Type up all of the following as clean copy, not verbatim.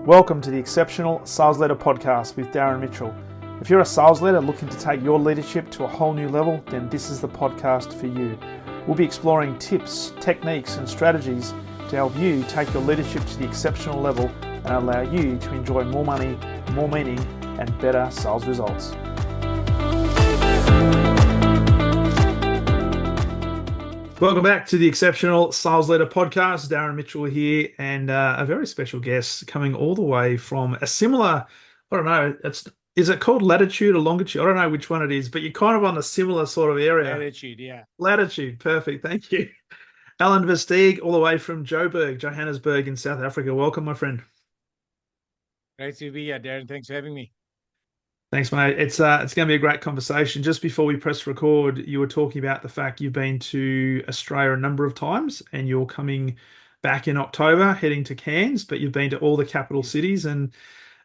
Welcome to the Exceptional Sales Leader Podcast with Darren Mitchell. If you're a sales leader looking to take your leadership to a whole new level, then this is the podcast for you. We'll be exploring tips, techniques, and strategies to help you take your leadership to the exceptional level and allow you to enjoy more money, more meaning, and better sales results. Welcome back to the Exceptional Sales Leader Podcast. Darren Mitchell here, and a very special guest coming all the way from a similar, I don't know, is it called latitude or longitude? I don't know which one it is, but you're kind of on a similar sort of area. Latitude, yeah. Latitude, perfect, thank you. Alan Versteeg, all the way from Johannesburg in South Africa. Welcome, my friend. Great to be here, Darren. Thanks for having me. Thanks, mate. It's going to be a great conversation. Just before we press record, you were talking about the fact you've been to Australia a number of times and you're coming back in October, heading to Cairns, but you've been to all the capital cities. And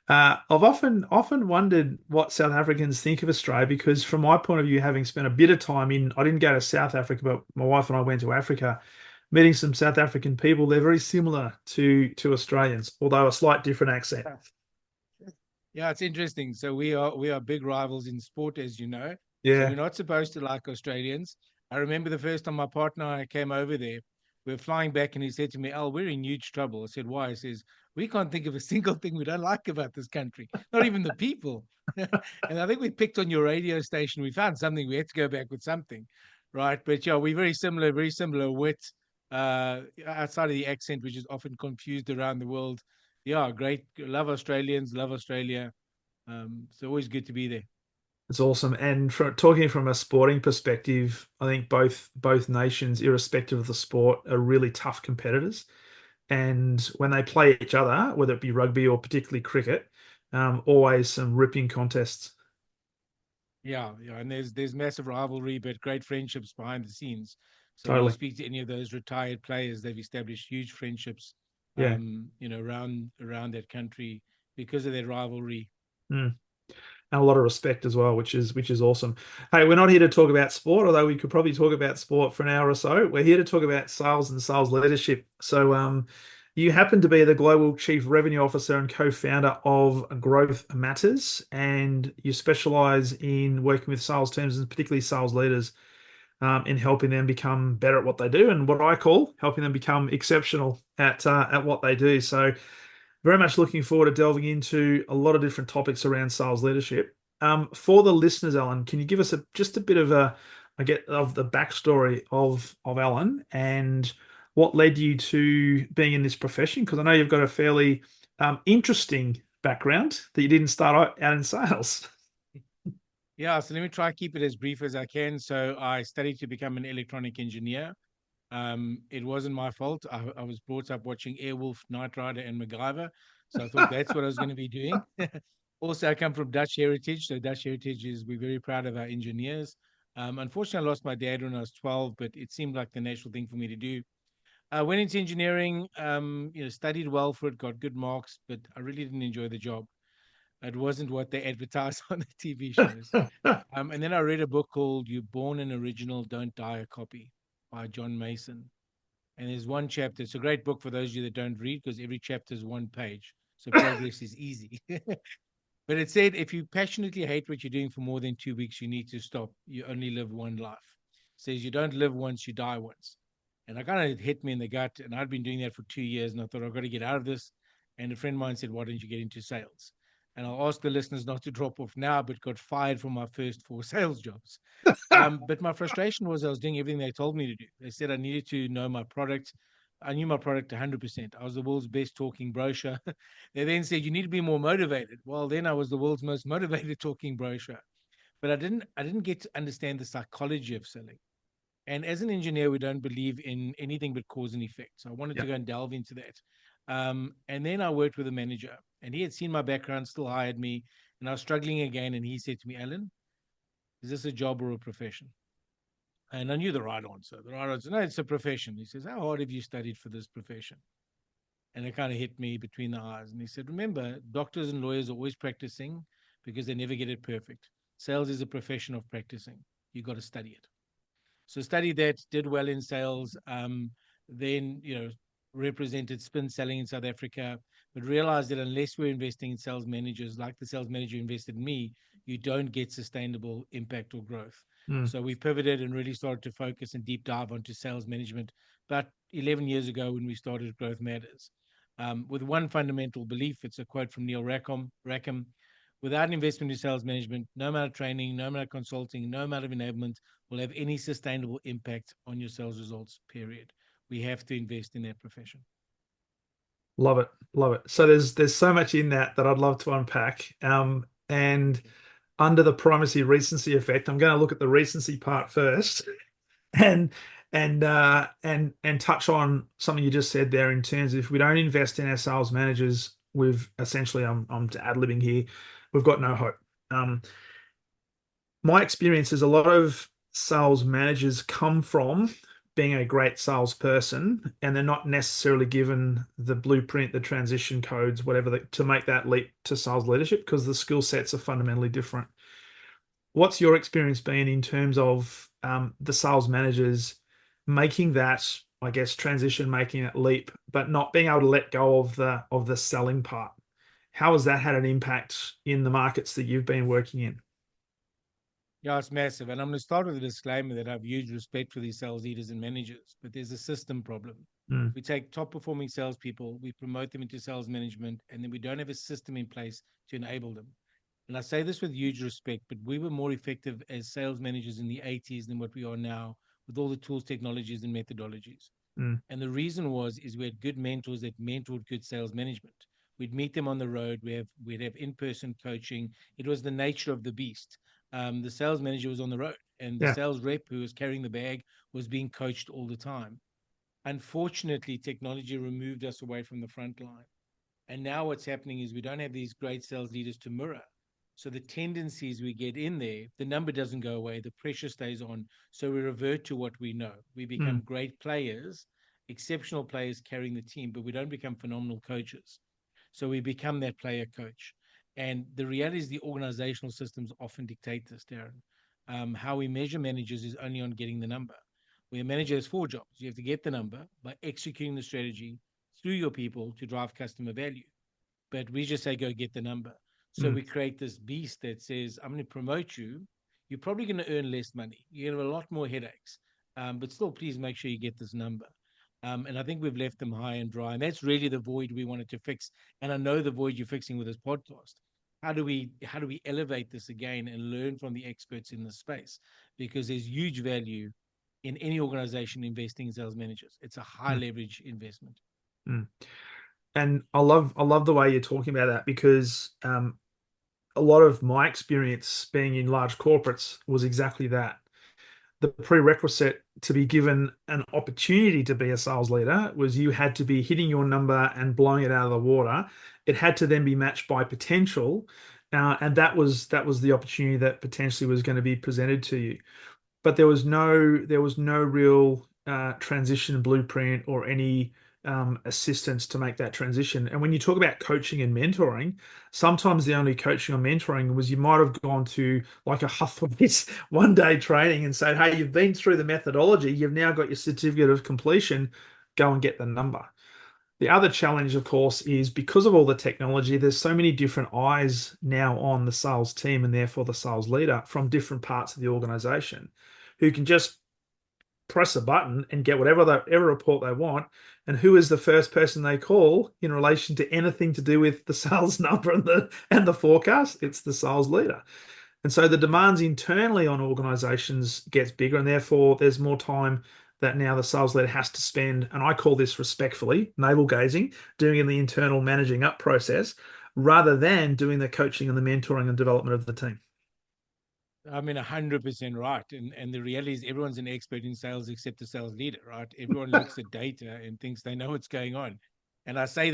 I've often wondered what South Africans think of Australia, because from my point of view, having spent a bit of time I didn't go to South Africa, but my wife and I went to Africa, meeting some South African people. They're very similar to Australians, although a slight different accent. Yeah, it's interesting. So we are big rivals in sport, as you know. Yeah. So we're not supposed to like Australians. I remember the first time my partner and I came over there, we were flying back and he said to me, "Al, we're in huge trouble." I said, "Why?" He says, "We can't think of a single thing we don't like about this country, not even the people." And I think we picked on your radio station. We found something. We had to go back with something, right? But yeah, we're very similar wit, outside of the accent, which is often confused around the world. Yeah, great. Love Australians, love Australia. It's always good to be there. It's awesome. And talking from a sporting perspective, I think both nations, irrespective of the sport, are really tough competitors. And when they play each other, whether it be rugby or particularly cricket, always some ripping contests. Yeah, and there's massive rivalry, but great friendships behind the scenes. So when you Totally. speak to any of those retired players, they've established huge friendships, Yeah. around that country because of that rivalry. Mm. And a lot of respect as well, which is awesome. Hey, we're not here to talk about sport, although we could probably talk about sport for an hour or so. We're here to talk about sales and sales leadership. So, you happen to be the Global Chief Revenue Officer and co-founder of Growth Matters, and you specialize in working with sales teams and particularly sales leaders, in helping them become better at what they do, and what I call helping them become exceptional at what they do. So, very much looking forward to delving into a lot of different topics around sales leadership. For the listeners, Alan, can you give us just a bit of the backstory of Alan and what led you to being in this profession? Because I know you've got a fairly interesting background that you didn't start out in sales. Yeah, so let me try to keep it as brief as I can. So I studied to become an electronic engineer. It wasn't my fault. I was brought up watching Airwolf, Knight Rider, and MacGyver. So I thought that's what I was going to be doing. Also, I come from Dutch heritage. So Dutch heritage is, we're very proud of our engineers. Unfortunately, I lost my dad when I was 12, but it seemed like the natural thing for me to do. I went into engineering, studied well for it, got good marks, but I really didn't enjoy the job. It wasn't what they advertised on the TV shows. And then I read a book called "You're Born an Original, Don't Die a Copy" by John Mason. And there's one chapter. It's a great book for those of you that don't read, because every chapter is one page. So progress is easy. But it said, if you passionately hate what you're doing for more than 2 weeks, you need to stop. You only live one life. It says you don't live once, you die once. And I kind of hit me in the gut. And I'd been doing that for 2 years. And I thought, I've got to get out of this. And a friend of mine said, why don't you get into sales? And I'll ask the listeners not to drop off now, but got fired from my first 4 sales jobs. But my frustration was I was doing everything they told me to do. They said I needed to know my product. I knew my product 100%. I was the world's best talking brochure. They then said, you need to be more motivated. Well, then I was the world's most motivated talking brochure. But I didn't get to understand the psychology of selling. And as an engineer, we don't believe in anything but cause and effect. So I wanted to go and delve into that. And then I worked with a manager, and he had seen my background, still hired me, and I was struggling again. And he said to me, Alan, is this a job or a profession? And I knew the right answer. The right answer, no, it's a profession. He says, how hard have you studied for this profession? And it kind of hit me between the eyes. And he said, remember, doctors and lawyers are always practicing because they never get it perfect. Sales is a profession of practicing. You got to study it. So studied that, did well in sales. Then, represented spin selling in South Africa, but realized that unless we're investing in sales managers like the sales manager invested in me, you don't get sustainable impact or growth. Mm. So we pivoted and really started to focus and deep dive onto sales management about 11 years ago when we started Growth Matters. With one fundamental belief, it's a quote from Neil Rackham, without investment in sales management, no amount of training, no amount of consulting, no amount of enablement will have any sustainable impact on your sales results, period. We have to invest in that profession. Love it, love it. So there's so much in that that I'd love to unpack. And under the primacy recency effect, I'm going to look at the recency part first, and and touch on something you just said there in terms of if we don't invest in our sales managers, we've essentially I'm ad-libbing here, we've got no hope. My experience is a lot of sales managers come from being a great salesperson and they're not necessarily given the blueprint, the transition codes, whatever, to make that leap to sales leadership because the skill sets are fundamentally different. What's your experience been in terms of the sales managers making that, I guess, transition, making that leap, but not being able to let go of the selling part? How has that had an impact in the markets that you've been working in? Yeah, it's massive. And I'm going to start with a disclaimer that I have huge respect for these sales leaders and managers, but there's a system problem. Mm, We take top performing salespeople, we promote them into sales management, and then we don't have a system in place to enable them. And I say this with huge respect, but we were more effective as sales managers in the 80s than what we are now with all the tools, technologies, and methodologies. mm, And the reason is we had good mentors that mentored good sales management. We'd meet them on the road. We'd have in-person coaching. It was the nature of the beast. The sales manager was on the road, and the yeah. sales rep who was carrying the bag was being coached all the time. Unfortunately, technology removed us away from the front line. And now what's happening is we don't have these great sales leaders to mirror. So the tendencies we get in there, the number doesn't go away, the pressure stays on. So we revert to what we know. We become Mm, great players, exceptional players carrying the team, but we don't become phenomenal coaches. So we become that player coach. And the reality is the organizational systems often dictate this, Darren. How we measure managers is only on getting the number. Where a manager has four jobs. You have to get the number by executing the strategy through your people to drive customer value. But we just say, go get the number. So mm, we create this beast that says, I'm going to promote you. You're probably going to earn less money. You're going to have a lot more headaches. But still, please make sure you get this number. And I think we've left them high and dry. And that's really the void we wanted to fix. And I know the void you're fixing with this podcast. How do we elevate this again and learn from the experts in this space? Because there's huge value in any organization investing in sales managers. It's a high mm, leverage investment. mm. And I love the way you're talking about that because a lot of my experience being in large corporates was exactly that. The prerequisite to be given an opportunity to be a sales leader was you had to be hitting your number and blowing it out of the water. It had to then be matched by potential, and that was the opportunity that potentially was going to be presented to you. But there was no real transition blueprint or any assistance to make that transition. And when you talk about coaching and mentoring, sometimes the only coaching or mentoring was you might have gone to like a Huthways 1 day training and said, "Hey, you've been through the methodology, you've now got your certificate of completion, go and get the number." The other challenge, of course, is because of all the technology, there's so many different eyes now on the sales team and therefore the sales leader from different parts of the organization who can just press a button and get whatever report they want. And who is the first person they call in relation to anything to do with the sales number and the forecast? It's the sales leader. And so the demands internally on organizations gets bigger, and therefore there's more time that now the sales leader has to spend, and I call this respectfully, navel gazing, doing in the internal managing up process, rather than doing the coaching and the mentoring and development of the team. I mean, 100% right. And the reality is everyone's an expert in sales except the sales leader, right? Everyone looks at data and thinks they know what's going on. And I say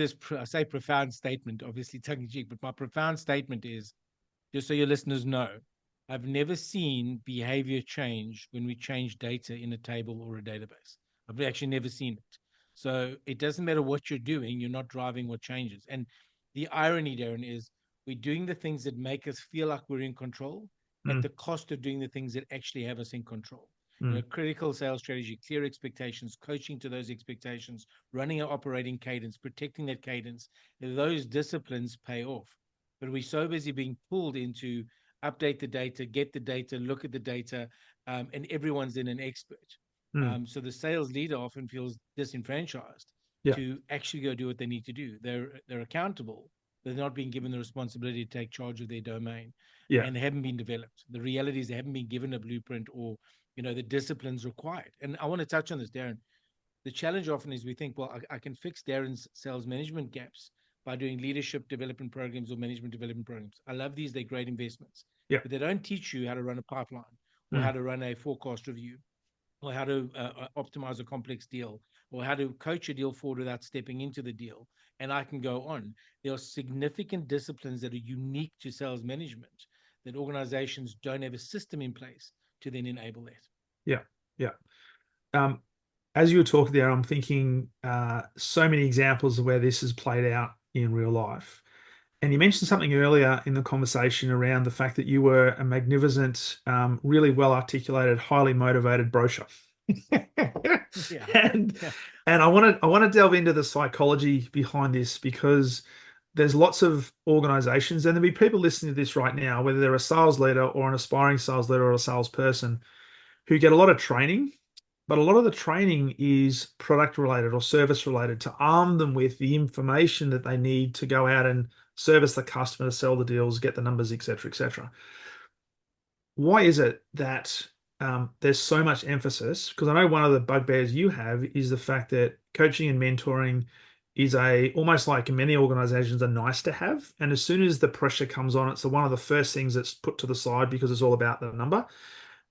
profound statement, obviously tongue in cheek, but my profound statement is just so your listeners know, I've never seen behavior change when we change data in a table or a database. I've actually never seen it. So it doesn't matter what you're doing, you're not driving what changes. And the irony, Darren, is we're doing the things that make us feel like we're in control at Mm, the cost of doing the things that actually have us in control. You mm, know, critical sales strategy, clear expectations, coaching to those expectations, running an operating cadence, protecting that cadence. Those disciplines pay off. But we're so busy being pulled into update the data, get the data, look at the data, and everyone's then an expert. mm. So the sales leader often feels disenfranchised Yeah, to actually go do what they need to do. They're accountable. They're not being given the responsibility to take charge of their domain, yeah, and they haven't been developed. The reality is they haven't been given a blueprint or the disciplines required. And I want to touch on this, Darren. The challenge often is we think, well, I can fix Darren's sales management gaps by doing leadership development programs or management development programs. I love these, they're great investments, yeah, but they don't teach you how to run a pipeline or how mm, to run a forecast review or how to optimize a complex deal or how to coach a deal forward without stepping into the deal. And I can go on. There are significant disciplines that are unique to sales management that organizations don't have a system in place to then enable that. yeah, yeah. Um, as you were talking there, I'm thinking so many examples of where this has played out in real life. And you mentioned something earlier in the conversation around the fact that you were a magnificent, really well articulated, highly motivated brochure. Yeah. and Yeah. and I want to delve into the psychology behind this because there's lots of organizations and there'll be people listening to this right now, whether they're a sales leader or an aspiring sales leader or a salesperson, who get a lot of training, but a lot of the training is product related or service related to arm them with the information that they need to go out and service the customer, sell the deals, get the numbers, etc., etc. Why is it that there's so much emphasis? Because I know one of the bugbears you have is the fact that coaching and mentoring is a almost like in many organizations a nice to have, and as soon as the pressure comes on, it's one of the first things that's put to the side because it's all about the number.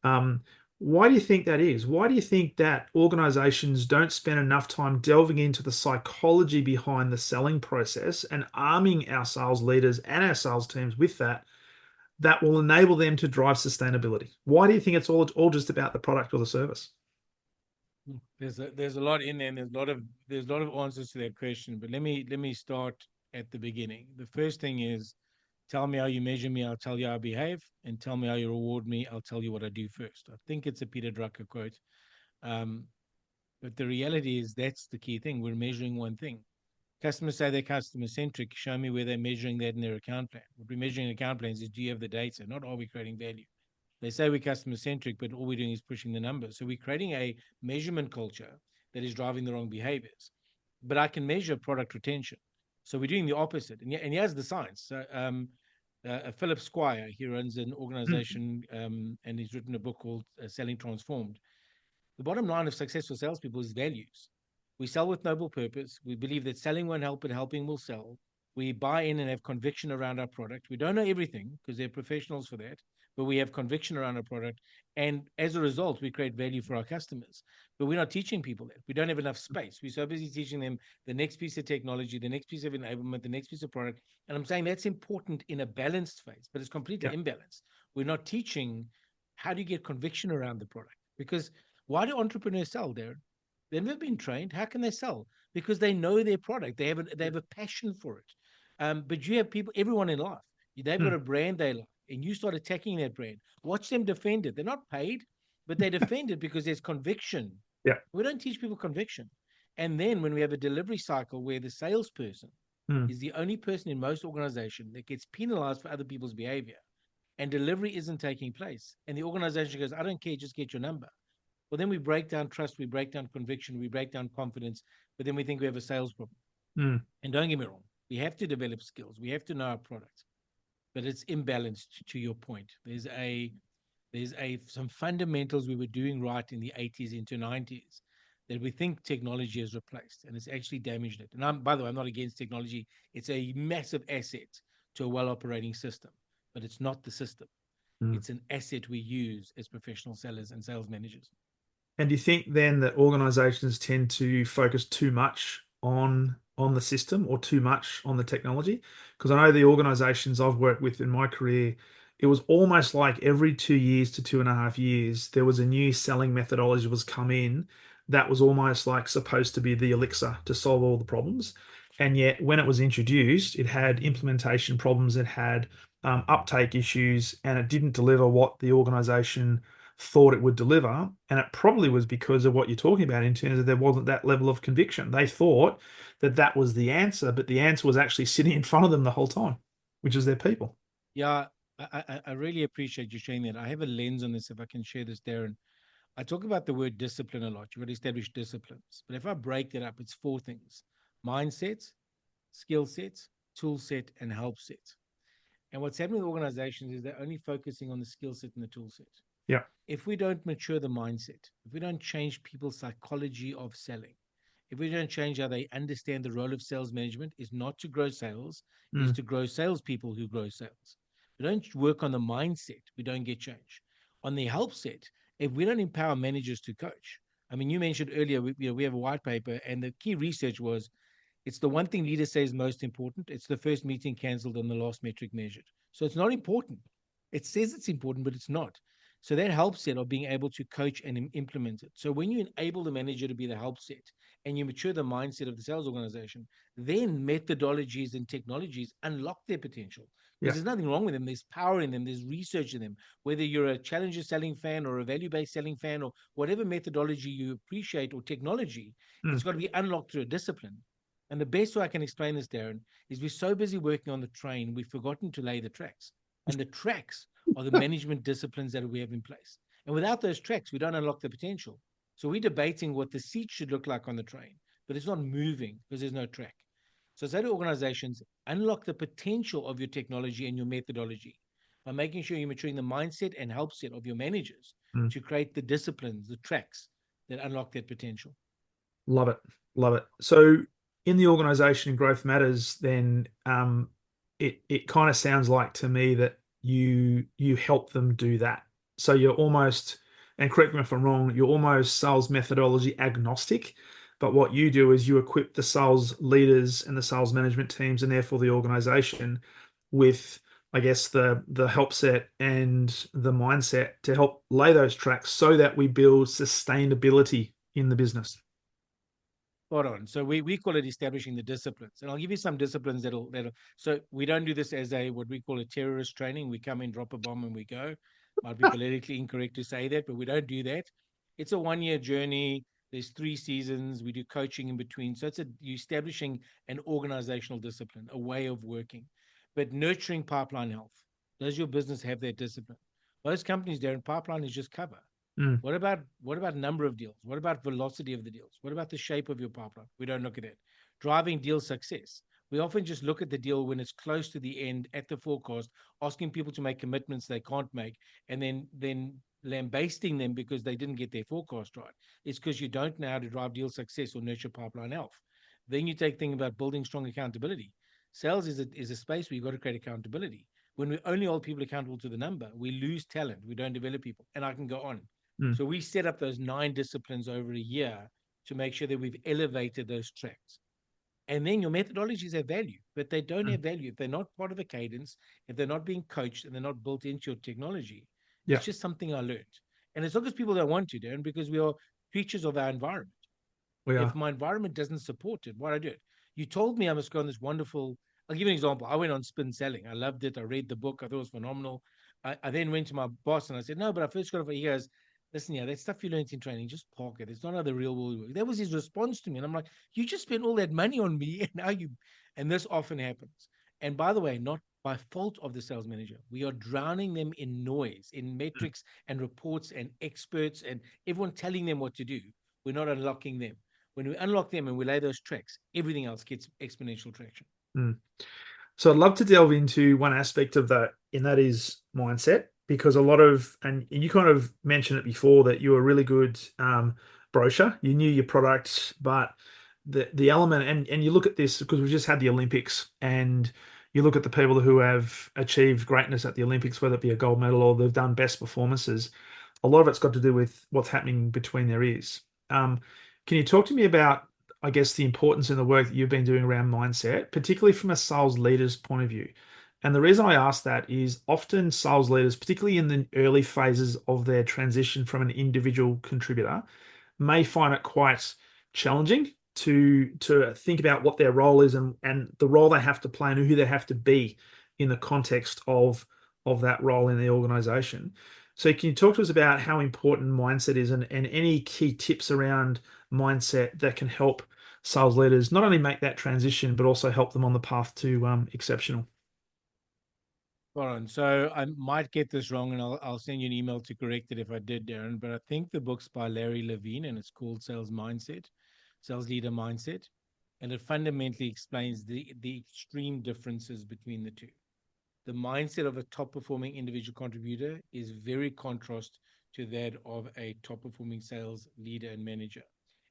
um, why do you think that is? Why do you think that organizations don't spend enough time delving into the psychology behind the selling process and arming our sales leaders and our sales teams with that will enable them to drive sustainability? Why do you think it's all just about the product or the service? There's a lot in there, and there's a lot of answers to that question. But let me start at the beginning. The first thing is, tell me how you measure me, I'll tell you how I behave, and tell me how you reward me, I'll tell you what I do first. I think it's a Peter Drucker quote. Um, but the reality is that's the key thing. We're measuring one thing. Customers say they're customer centric. Show me where they're measuring that in their account plan. What we're measuring in account plans is, do you have the data? Not are we creating value? They say we're customer centric, but all we're doing is pushing the numbers. So we're creating a measurement culture that is driving the wrong behaviors. But I can measure product retention. So we're doing the opposite. And here's the science. So, Philip Squire, he runs an Mm, organization, and he's written a book called Selling Transformed. The bottom line of successful salespeople is values. We sell with noble purpose. We believe that selling won't help, but helping will sell. We buy in and have conviction around our product. We don't know everything because they're professionals for that, but we have conviction around our product. And as a result, we create value for our customers. But we're not teaching people that. We don't have enough space. We're so busy teaching them the next piece of technology, the next piece of enablement, the next piece of product. And I'm saying that's important in a balanced phase, but it's completely yeah. imbalanced. We're not teaching how do you get conviction around the product, because why do entrepreneurs sell, Darren? They've never been trained. How can they sell? Because they know their product. They have a passion for it. But you have people, everyone in life, they've got Mm, a brand they like, and you start attacking that brand. Watch them defend it. They're not paid, but they defend it because there's conviction. yeah. We don't teach people conviction. And then when we have a delivery cycle where the salesperson Mm, is the only person in most organizations that gets penalized for other people's behavior, and delivery isn't taking place, and the organization goes, I don't care, just get your number. Well, then we break down trust, we break down conviction, we break down confidence, but then we think we have a sales problem. mm. And don't get me wrong, we have to develop skills, we have to know our product, but it's imbalanced to your point. There's some fundamentals we were doing right in the 80s into 90s that we think technology has replaced, and it's actually damaged it. And by the way, I'm not against technology. It's a massive asset to a well operating system, but it's not the system. Mm. It's an asset we use as professional sellers and sales managers. And do you think then that organizations tend to focus too much on the system or too much on the technology? Because I know the organizations I've worked with in my career, it was almost like every 2 years to 2.5 years, there was a new selling methodology was come in that was almost like supposed to be the elixir to solve all the problems. And yet, when it was introduced, it had implementation problems, it had uptake issues, and it didn't deliver what the organization thought it would deliver. And it probably was because of what you're talking about in terms of there wasn't that level of conviction. They thought that that was the answer, but the answer was actually sitting in front of them the whole time, which is their people. Yeah, I really appreciate you sharing that. I have a lens on this, if I can share this, Darren. I talk about the word discipline a lot. You've got to establish disciplines. But if I break that up, it's four things: mindset, skill sets, tool set, and help set. And what's happening with organizations is they're only focusing on the skill set and the tool set. Yeah. If we don't mature the mindset, if we don't change people's psychology of selling, if we don't change how they understand the role of sales management is not to grow sales, it is Mm. to grow salespeople who grow sales. We don't work on the mindset, we don't get change. On the help set, if we don't empower managers to coach, I mean, you mentioned earlier, we have a white paper, and the key research was it's the one thing leaders say is most important. It's the first meeting canceled and the last metric measured. So it's not important. It says it's important, but it's not. So that help set of being able to coach and implement it. So when you enable the manager to be the help set and you mature the mindset of the sales organization, then methodologies and technologies unlock their potential. Because Yeah. there's nothing wrong with them. There's power in them. There's research in them. Whether you're a challenger selling fan or a value-based selling fan or whatever methodology you appreciate or technology, it's Mm. got to be unlocked through a discipline. And the best way I can explain this, Darren, is we're so busy working on the train, we've forgotten to lay the tracks. And the tracks are the management disciplines that we have in place. And without those tracks, we don't unlock the potential. So we're debating what the seat should look like on the train, but it's not moving because there's no track. So say to organizations, unlock the potential of your technology and your methodology by making sure you're maturing the mindset and help set of your managers Mm. to create the disciplines, the tracks that unlock that potential. Love it. Love it. So in the organization growth matters, then it kind of sounds like to me that you help them do that. So you're almost, and correct me if I'm wrong, you're almost sales methodology agnostic, but what you do is you equip the sales leaders and the sales management teams and therefore the organization with, I guess, the help set and the mindset to help lay those tracks so that we build sustainability in the business. Spot on. So we call it establishing the disciplines, and I'll give you some disciplines that'll. So we don't do this as a what we call a terrorist training. We come in, drop a bomb, and we go. Might be politically incorrect to say that, but we don't do that. It's a 1 year journey. There's 3 seasons. We do coaching in between. So you establishing an organizational discipline, a way of working, but nurturing pipeline health. Does your business have that discipline? Most companies, Darren, pipeline is just cover. Mm. What about number of deals? What about velocity of the deals? What about the shape of your pipeline? We don't look at it. Driving deal success. We often just look at the deal when it's close to the end at the forecast, asking people to make commitments they can't make, and then lambasting them because they didn't get their forecast right. It's because you don't know how to drive deal success or nurture pipeline health. Then you take thing about building strong accountability. Sales is a space where you've got to create accountability. When we only hold people accountable to the number, we lose talent. We don't develop people. And I can go on. Mm. So we set up those 9 disciplines over a year to make sure that we've elevated those tracks. And then your methodologies have value, but they don't Mm. have value if they're not part of a cadence, if they're not being coached and they're not built into your technology. It's Yeah, just something I learned. And it's not because people don't want to, Darren, because we are creatures of our environment. we If are. my environment doesn't support it, why do I do it? You told me I must go on this wonderful. I'll give you an example. I went on spin selling. I loved it. I read the book. I thought it was phenomenal. I then went to my boss and I said, no, but I first got it. He goes, listen, yeah, that stuff you learned in training, just park it. It's not how the real world works. That was his response to me. And I'm like, you just spent all that money on me. And now and this often happens. And by the way, not by fault of the sales manager. We are drowning them in noise, in Mm. metrics and reports and experts and everyone telling them what to do. We're not unlocking them. When we unlock them and we lay those tracks, everything else gets exponential traction. Mm. So I'd love to delve into one aspect of that, and that is mindset, because a lot of, and you kind of mentioned it before, that you were a really good brochure. You knew your product, but the element, and you look at this because we've just had the Olympics, and you look at the people who have achieved greatness at the Olympics, whether it be a gold medal or they've done best performances. A lot of it's got to do with what's happening between their ears. Can you talk to me about, I guess, the importance in the work that you've been doing around mindset, particularly from a sales leader's point of view? And the reason I ask that is often sales leaders, particularly in the early phases of their transition from an individual contributor, may find it quite challenging to think about what their role is and the role they have to play and who they have to be in the context of that role in the organization. So can you talk to us about how important mindset is and any key tips around mindset that can help sales leaders not only make that transition, but also help them on the path to exceptional? Hold on. So I might get this wrong, and I'll send you an email to correct it if I did, Darren. But I think the book's by Larry Levine, and it's called Sales Mindset, Sales Leader Mindset, and it fundamentally explains the extreme differences between the two. The mindset of a top performing individual contributor is very contrast to that of a top performing sales leader and manager.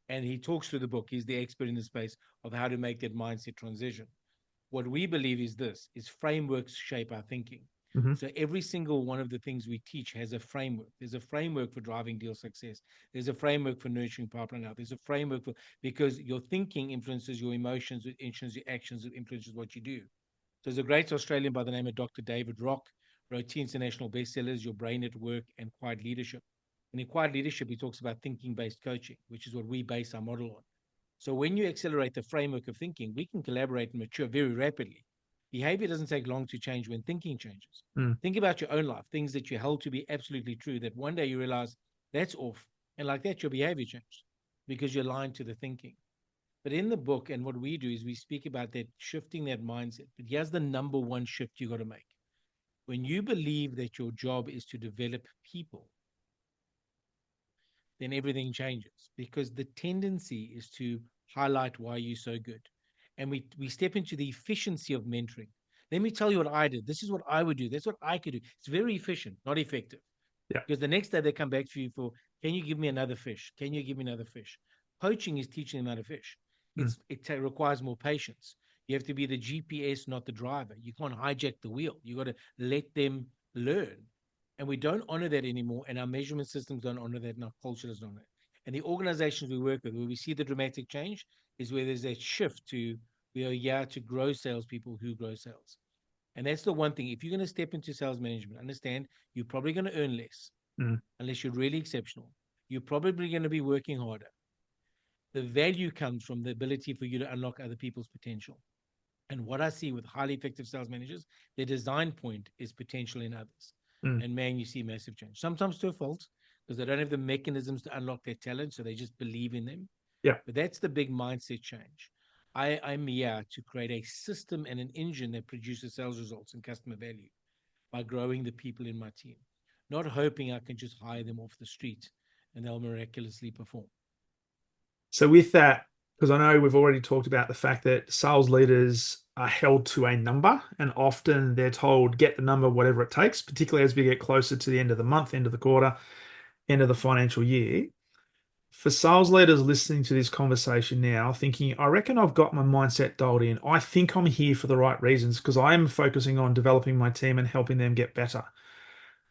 And he talks through the book. He's the expert in the space of how to make that mindset transition. What we believe is this is frameworks shape our thinking. Hmm. So every single one of the things we teach has a framework. There's a framework for driving deal success. There's a framework for nurturing pipeline out. There's a framework for, because your thinking influences your emotions, it influences your actions, it influences what you do. So there's a great Australian by the name of Dr. David Rock, wrote two international bestsellers, Your Brain at Work and Quiet Leadership. And in Quiet Leadership, he talks about thinking-based coaching, which is what we base our model on. So when you accelerate the framework of thinking, we can collaborate and mature very rapidly. Behavior doesn't take long to change when thinking changes. Mm, Think about your own life, things that you held to be absolutely true, that one day you realize that's off. And like that, your behavior changed because you're aligned to the thinking. But in the book, and what we do is we speak about that shifting that mindset. But here's the number one shift you got to make. When you believe that your job is to develop people, then everything changes because the tendency is to highlight why you're so good. And we step into the efficiency of mentoring. Let me tell you what I did. This is what I would do. That's what I could do. It's very efficient, not effective. yeah. Because the next day they come back to you for, can you give me another fish? Can you give me another fish? Coaching is teaching them how to fish. Mm, It requires more patience. You have to be the GPS, not the driver. You can't hijack the wheel. You got to let them learn. And we don't honor that anymore. And our measurement systems don't honor that. And our culture doesn't honor it. And the organizations we work with, where we see the dramatic change, is where there's that shift to, we are here to grow salespeople who grow sales. And that's the one thing. If you're going to step into sales management, understand you're probably going to earn less mm. unless you're really exceptional. You're probably going to be working harder. The value comes from the ability for you to unlock other people's potential. And what I see with highly effective sales managers, their design point is potential in others. Mm. And man, you see massive change. Sometimes to a fault because they don't have the mechanisms to unlock their talent. So they just believe in them. Yeah. But that's the big mindset change. I'm here to create a system and an engine that produces sales results and customer value by growing the people in my team, not hoping I can just hire them off the street and they'll miraculously perform. So with that, because I know we've already talked about the fact that sales leaders are held to a number, and often they're told, get the number, whatever it takes, particularly as we get closer to the end of the month, end of the quarter, end of the financial year. For sales leaders listening to this conversation now, thinking, I reckon I've got my mindset dialed in. I think I'm here for the right reasons because I am focusing on developing my team and helping them get better.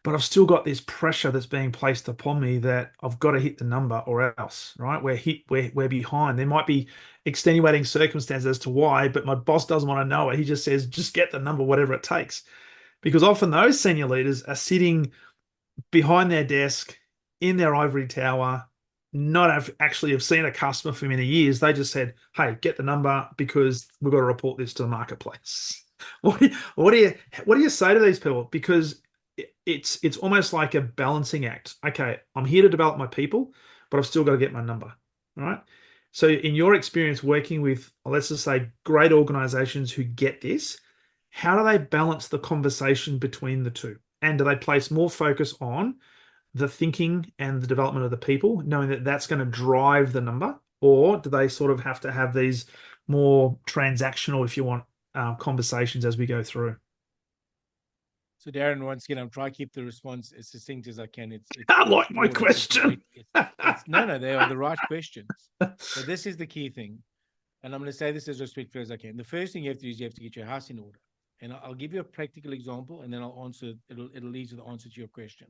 But I've still got this pressure that's being placed upon me that I've got to hit the number or else, right? We're behind. There might be extenuating circumstances as to why, but my boss doesn't want to know it. He just says, just get the number, whatever it takes. Because often those senior leaders are sitting behind their desk in their ivory tower, not actually have seen a customer for many years. They just said, "Hey, get the number because we've got to report this to the marketplace." What do you say to these people? Because it's almost like a balancing act. Okay, I'm here to develop my people, but I've still got to get my number. All right. So, in your experience working with, let's just say, great organizations who get this, how do they balance the conversation between the two? And do they place more focus on the thinking and the development of the people, knowing that that's going to drive the number? Or do they sort of have to have these more transactional, if you want, conversations as we go through? So Darren, once again, I'm trying to keep the response as succinct as I can. I It's like my broad. It's a question. great. It's no. They are the right questions. So this is the key thing, and I'm going to say this as respectfully as I can. The first thing you have to do is you have to get your house in order. And I'll give you a practical example, and then I'll answer. It'll lead to the answer to your question.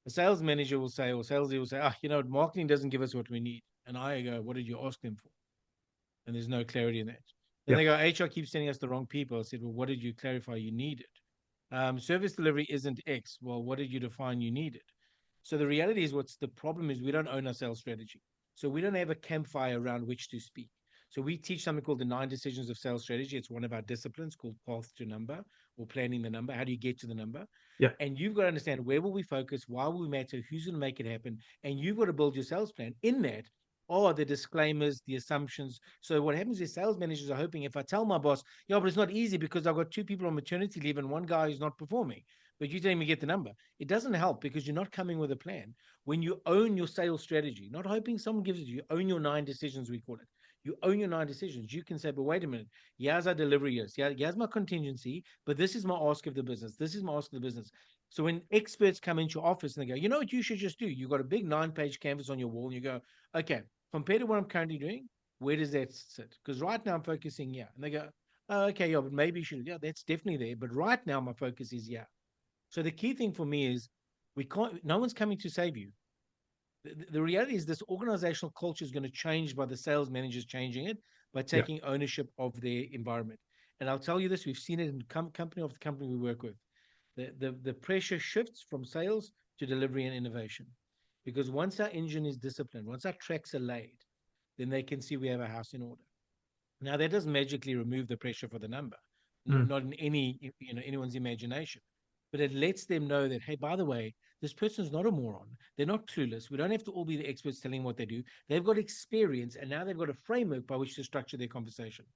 A sales manager will say, or sales leader will say, marketing doesn't give us what we need. And I go, what did you ask them for? And there's no clarity in that. Then Yeah. they go, HR keeps sending us the wrong people. I said, well, what did you clarify you needed? Service delivery isn't X. Well, what did you define you needed? So the reality is, what's the problem is we don't own our sales strategy. So we don't have a campfire around which to speak. So we teach something called the 9 decisions of sales strategy. It's one of our disciplines called path to number, or planning the number. How do you get to the number? Yeah. And you've got to understand, where will we focus? Why will we matter? Who's going to make it happen? And you've got to build your sales plan. In that are the disclaimers, the assumptions. So what happens is sales managers are hoping, if I tell my boss, yeah, but it's not easy because I've got 2 people on maternity leave and one guy who's not performing, but you telling me get the number. It doesn't help, because you're not coming with a plan. When you own your sales strategy, not hoping someone gives it to you, own your 9 decisions, we call it. You own your 9 decisions. You can say, but wait a minute, here's our delivery is, here's my contingency, but this is my ask of the business. This is my ask of the business. So when experts come into your office and they go, you know what you should just do? You've got a big 9-page canvas on your wall, and you go, okay, compared to what I'm currently doing, where does that sit? Because right now I'm focusing, yeah. And they go, oh, okay, yeah, but maybe you should. Yeah, that's definitely there. But right now my focus is, yeah. So the key thing for me is, we can't, no one's coming to save you. The reality is, this organizational culture is going to change by the sales managers changing it, by Yeah. taking ownership of their environment. And I'll tell you this, we've seen it in company after company we work with. The pressure shifts from sales to delivery and innovation. Because once our engine is disciplined, once our tracks are laid, then they can see we have a house in order. Now, that doesn't magically remove the pressure for the number, Mm. not in anyone's imagination, but it lets them know that, hey, by the way, this person's not a moron. They're not clueless. We don't have to all be the experts telling what they do. They've got experience, and now they've got a framework by which to structure their conversation.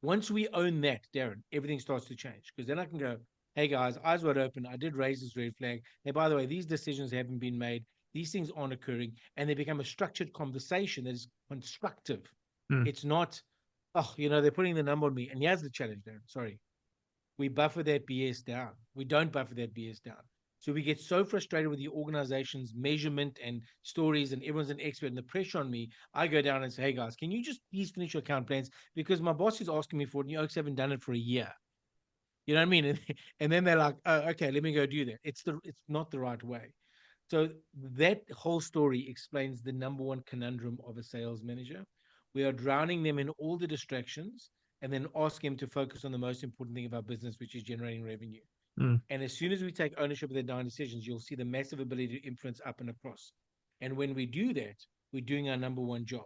Once we own that, Darren, everything starts to change, because then I can go, hey guys, eyes wide open. I did raise this red flag. Hey, by the way, these decisions haven't been made. These things aren't occurring, and they become a structured conversation that is constructive. Mm. It's not, oh, they're putting the number on me. And here's the challenge, Darren. Sorry. We buffer that BS down. We don't buffer that BS down. So we get so frustrated with the organization's measurement and stories, and everyone's an expert, and the pressure on me. I go down and say, hey guys, can you just please finish your account plans? Because my boss is asking me for it, and you oaks haven't done it for a year. You know what I mean? And then they're like, oh, okay, let me go do that. It's not the right way. So that whole story explains the number one conundrum of a sales manager. We are drowning them in all the distractions, and then ask them to focus on the most important thing of our business, which is generating revenue. Mm. And as soon as we take ownership of their 9 decisions, you'll see the massive ability to influence up and across. And when we do that, we're doing our number one job,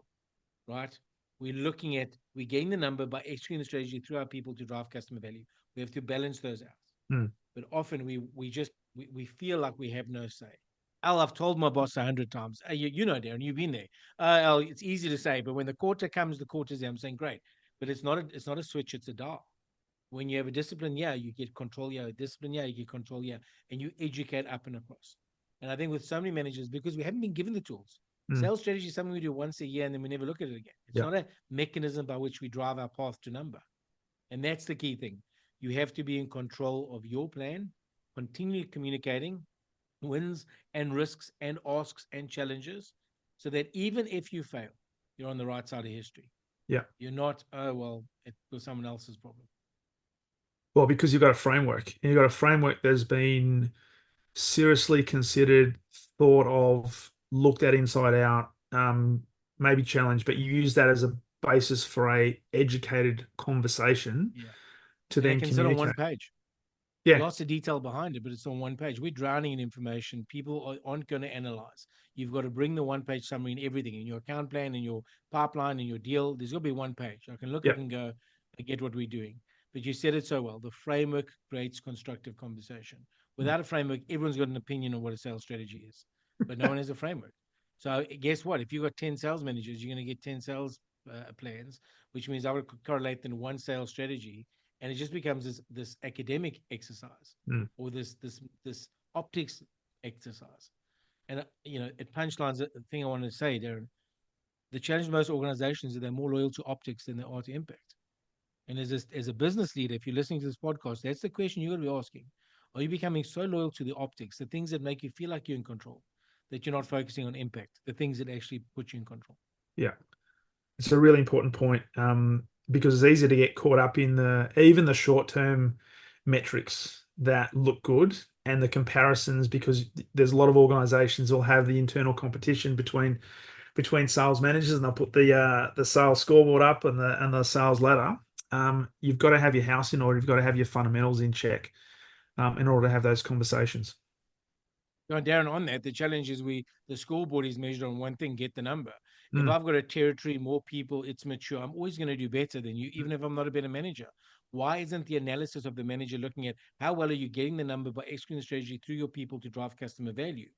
right? We gain the number by executing the strategy through our people to drive customer value. We have to balance those out. Mm. But often we feel like we have no say. Al, I've told my boss 100 times. Darren, you've been there. Al, it's easy to say, but when the quarter comes, the quarter's there. I'm saying, great, but it's not a switch, it's a dial. When you have a discipline, yeah, you get control. Yeah, discipline, yeah, you get control. Yeah, and you educate up and across. And I think with so many managers, because we haven't been given the tools, Mm. sales strategy is something we do once a year, and then we never look at it again. It's Yeah. not a mechanism by which we drive our path to number. And that's the key thing. You have to be in control of your plan, continually communicating wins and risks and asks and challenges, so that even if you fail, you're on the right side of history. Yeah. You're not, oh, well, it was someone else's problem. Well, because you've got a framework, and you've got a framework that's been seriously considered, thought of, looked at inside out, maybe challenged, but you use that as a basis for a educated conversation Yeah. to And it then can sit on communicate. one page. Yeah. Lots of detail behind it, but it's on one page. We're drowning in information. People aren't going to analyze. You've got to bring the one page summary in everything, in your account plan, in your pipeline, in your deal. There's got to be one page. I can look at Yeah. it and go, I get what we're doing. But you said it so well. The framework creates constructive conversation. Without a framework, everyone's got an opinion on what a sales strategy is, but no one has a framework. So guess what? If you've got 10 sales managers, you're going to get 10 sales plans, which means I would correlate them to one sales strategy, and it just becomes this academic exercise, Mm. or this optics exercise. And at punchlines, the thing I want to say, Darren, the challenge of most organizations is they're more loyal to optics than they are to impact. And as a business leader, if you're listening to this podcast, that's the question you're going to be asking. Are you becoming so loyal to the optics, the things that make you feel like you're in control, that you're not focusing on impact, the things that actually put you in control? Yeah. It's a really important point, because it's easy to get caught up in even the short-term metrics that look good, and the comparisons, because there's a lot of organizations will have the internal competition between sales managers, and they'll put the sales scoreboard up and the sales ladder. You've got to have your house in order. You've got to have your fundamentals in check, in order to have those conversations. Darren, on that, the challenge is the scoreboard is measured on one thing, get the number. If Mm, I've got a territory, more people, it's mature, I'm always going to do better than you, even if I'm not a better manager. Why isn't the analysis of the manager looking at how well are you getting the number by executing the strategy through your people to drive customer value?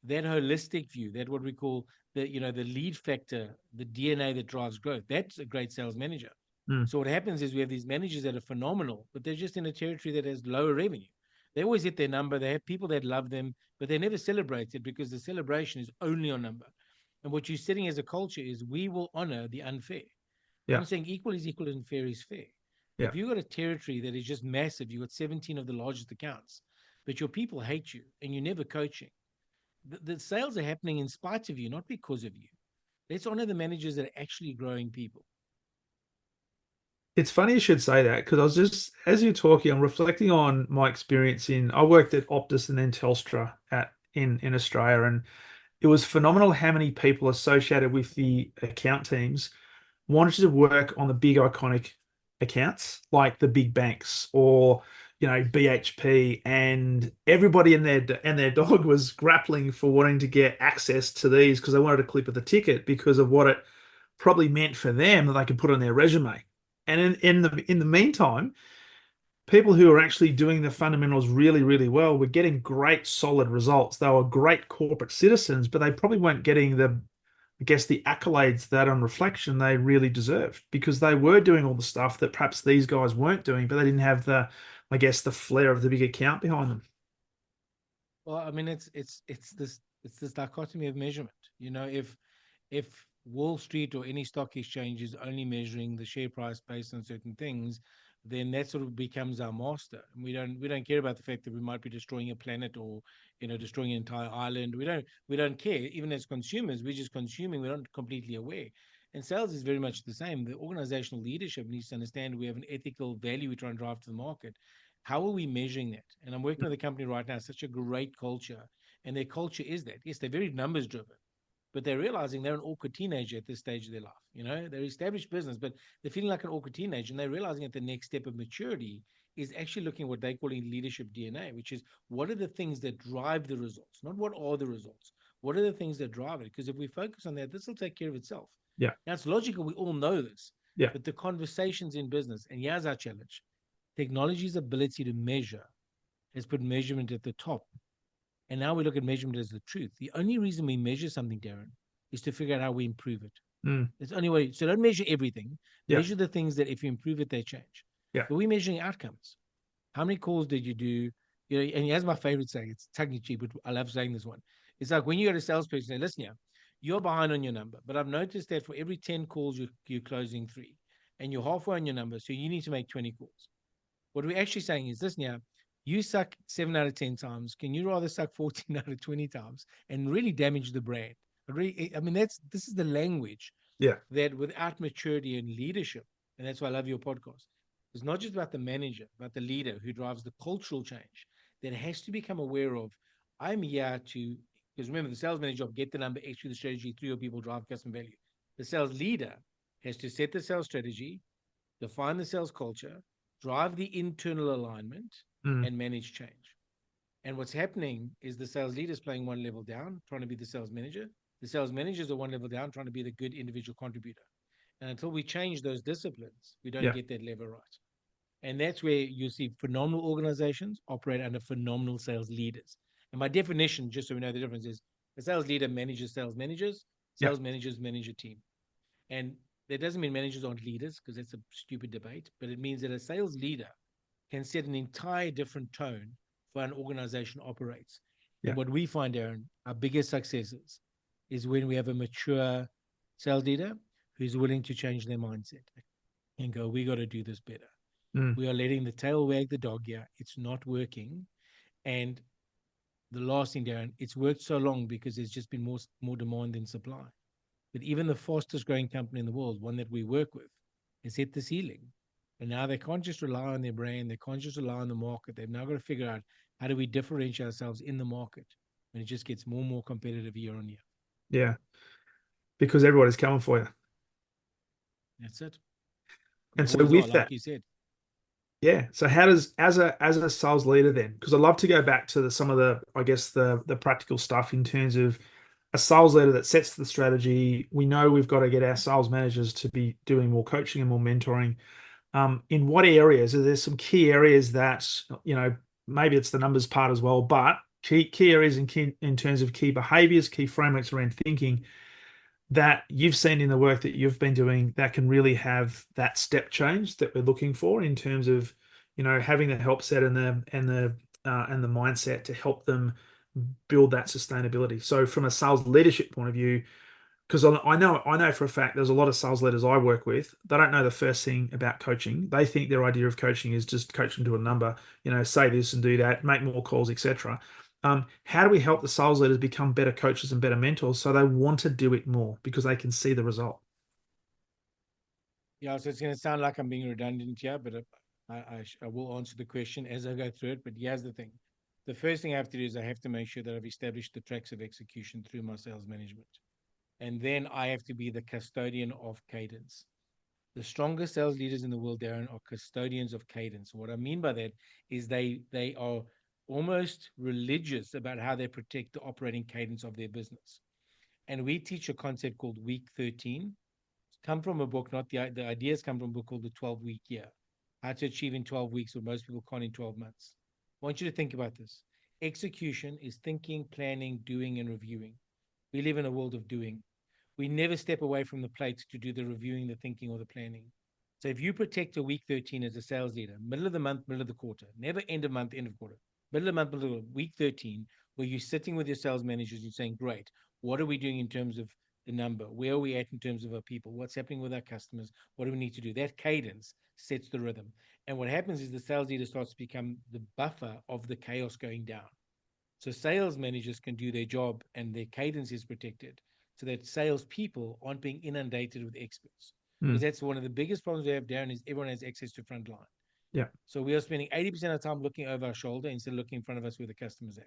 That holistic view, that what we call the lead factor, the DNA that drives growth. That's a great sales manager. mm, So what happens is we have these managers that are phenomenal, but they're just in a territory that has lower revenue. They always hit their number. They have people that love them, but they never celebrate it because the celebration is only on number. And what you're setting as a culture is we will honor the unfair. yeah, I'm saying equal is equal and fair is fair. yeah. If you've got a territory that is just massive, you've got 17 of the largest accounts, but your people hate you and you're never coaching, the sales are happening in spite of you, not because of you. Let's honor the managers that are actually growing people. It's funny you should say that because I was just, as you're talking, I'm reflecting on my experience I worked at Optus and then Telstra in Australia, and it was phenomenal how many people associated with the account teams wanted to work on the big iconic accounts like the big banks or BHP, and everybody and their dog was grappling for wanting to get access to these because they wanted a clip of the ticket because of what it probably meant for them that they could put on their resume. And in the meantime, people who are actually doing the fundamentals really, really well were getting great, solid results. They were great corporate citizens, but they probably weren't getting I guess, the accolades that on reflection they really deserved because they were doing all the stuff that perhaps these guys weren't doing, but they didn't have I guess, the flair of the big account behind them. Well, I mean, it's this dichotomy of measurement. If Wall Street or any stock exchange is only measuring the share price based on certain things, then that sort of becomes our master. And we don't care about the fact that we might be destroying a planet or destroying an entire island. We don't care. Even as consumers, we're just consuming. We're not completely aware. And sales is very much the same. The organizational leadership needs to understand we have an ethical value we try and drive to the market. How are we measuring that? And I'm working with a company right now, such a great culture. And their culture is that. Yes, they're very numbers driven, but they're realizing they're an awkward teenager at this stage of their life. They're established business, but they're feeling like an awkward teenager. And they're realizing that the next step of maturity is actually looking at what they call in leadership DNA, which is what are the things that drive the results, not what are the results. What are the things that drive it? Because if we focus on that, this will take care of itself. Yeah, Now, it's logical. We all know this, yeah, but the conversations in business, and here's our challenge: technology's ability to measure has put measurement at the top. And now we look at measurement as the truth. The only reason we measure something, Darren, is to figure out how we improve it. mm, It's the only way. So don't measure everything. yeah, Measure the things that if you improve it, they change. yeah, But we're measuring outcomes. How many calls did you do? And here's my favorite saying. It's tongue in cheek, but I love saying this one. It's like when you go to a salesperson, say, listen here, you're behind on your number, but I've noticed that for every 10 calls, you're closing three, and you're halfway on your number. So you need to make 20 calls. What we're actually saying is, listen, yeah, you suck 7 out of 10 times. Can you rather suck 14 out of 20 times and really damage the brand? I mean, this is the language yeah, that without maturity and leadership, and that's why I love your podcast. It's not just about the manager, but the leader who drives the cultural change that has to become aware of. I'm here to, because remember, the sales manager job, get the number, execute the strategy, through your people, drive customer value. The sales leader has to set the sales strategy, define the sales culture, drive the internal alignment, mm, and manage change. And what's happening is the sales leader is playing one level down, trying to be the sales manager. The sales managers are one level down, trying to be the good individual contributor. And until we change those disciplines, we don't yeah, get that level right. And that's where you see phenomenal organizations operate under phenomenal sales leaders. And by definition, just so we know the difference, is a sales leader manages yeah, sales managers manage a team. And that doesn't mean managers aren't leaders, because that's a stupid debate, but it means that a sales leader can set an entire different tone for an organization operates. yeah, And what we find, Aaron, our biggest successes is when we have a mature sales leader who's willing to change their mindset and go, we got to do this better. mm, We are letting the tail wag the dog here. It's not working. And the last thing, Darren, it's worked so long because there's just been more demand than supply. But even the fastest growing company in the world, one that we work with, has hit the ceiling. And now they can't just rely on their brand. They can't just rely on the market. They've now got to figure out how do we differentiate ourselves in the market when it just gets more and more competitive year on year. yeah, because everybody's coming for you. That's it. They And so always are, with like that, you said. yeah. So how does as a sales leader then? Because I love to go back to some of the I guess the practical stuff in terms of a sales leader that sets the strategy. We know we've got to get our sales managers to be doing more coaching and more mentoring. In what areas? Are there some key areas that, maybe it's the numbers part as well, but key areas in terms of key behaviors, key frameworks around thinking that you've seen in the work that you've been doing that can really have that step change that we're looking for in terms of, having the help set and the mindset to help them build that sustainability. So from a sales leadership point of view, because I know for a fact there's a lot of sales leaders I work with. They don't know the first thing about coaching. They think their idea of coaching is just coach them to a number, say this and do that, make more calls, etc. How do we help the sales leaders become better coaches and better mentors so they want to do it more because they can see the result? Yeah, so it's going to sound like I'm being redundant here, but I will answer the question as I go through it. But here's the thing. The first thing I have to do is I have to make sure that I've established the tracks of execution through my sales management. And then I have to be the custodian of cadence. The strongest sales leaders in the world, Darren, are custodians of cadence. What I mean by that is they are almost religious about how they protect the operating cadence of their business. And we teach a concept called week 13. Come from a book, not the ideas come from a book called the 12-week year. How to achieve in 12 weeks what most people can't in 12 months. I want you to think about this. Execution is thinking, planning, doing, and reviewing. We live in a world of doing. We never step away from the plate to do the reviewing, the thinking, or the planning. So if you protect a week 13 as a sales leader, middle of the month, middle of the quarter, never end of month, end of quarter, middle of the month, middle of week 13, where you're sitting with your sales managers and saying, great, what are we doing in terms of the number? Where are we at in terms of our people? What's happening with our customers? What do we need to do? That cadence sets the rhythm. And what happens is the sales leader starts to become the buffer of the chaos going down. So sales managers can do their job and their cadence is protected so that salespeople aren't being inundated with experts. Because Mm, that's one of the biggest problems we have, Darren, is everyone has access to frontline. yeah. So we are spending 80% of the time looking over our shoulder instead of looking in front of us where the customer's at.